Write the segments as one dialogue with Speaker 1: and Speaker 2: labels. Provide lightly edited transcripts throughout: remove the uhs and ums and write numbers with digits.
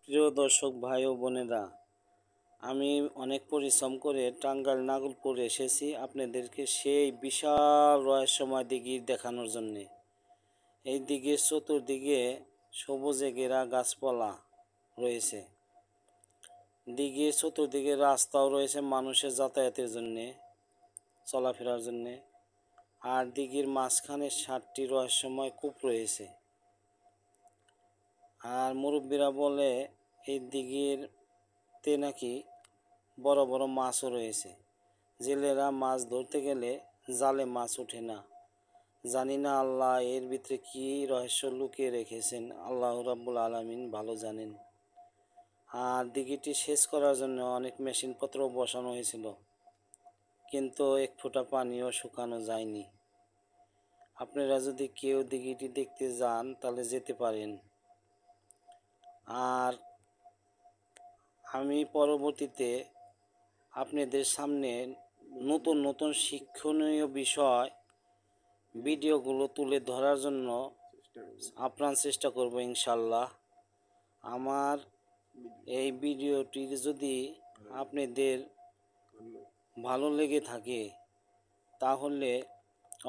Speaker 1: প্রিয় দর্শক ভাই ও বোনেরা, আমি অনেক পরিশ্রম করে টাঙ্গাইল নাগলপুরে এসেছি আপনাদেরকে সেই বিশাল রহস্যময় দিঘি দেখানোর জন্যে। এই দিঘির চতুর্দিকে সবুজে ঘেরা গাছপালা রয়েছে। দিঘির চতুর্দিকে রাস্তাও রয়েছে মানুষের যাতায়াতের জন্যে, চলাফেরার জন্যে। আর দিঘির মাঝখানে 7টি রহস্যময় কূপ রয়েছে। আর মুরব্বীরা বলে এই দিঘিরতে নাকি বড় বড় মাছও রয়েছে। জেলেরা মাছ ধরতে গেলে জালে মাছ ওঠে না। জানি না আল্লাহ এর ভিতরে কী রহস্য লুকিয়ে রেখেছেন, আল্লাহ রাব্বুল আলামিন ভালো জানেন। আর দিঘিটি সেচ করার জন্য অনেক মেশিনপত্র বসানো হয়েছিল, কিন্তু এক ফোঁটা পানিও শুকানো যায়নি। আপনারা যদি কেউ দিঘিটি দেখতে যান তাহলে যেতে পারেন। আর আমি পরবর্তীতে আপনাদের সামনে নতুন নতুন শিক্ষণীয় বিষয় ভিডিওগুলো তুলে ধরার জন্য আপ্রাণ চেষ্টা করব ইনশাল্লাহ। আমার এই ভিডিওটি যদি আপনাদের ভালো লেগে থাকে তাহলে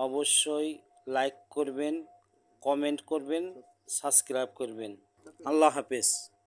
Speaker 1: অবশ্যই লাইক করবেন, কমেন্ট করবেন, সাবস্ক্রাইব করবেন। আল্লাহ হাফেজ।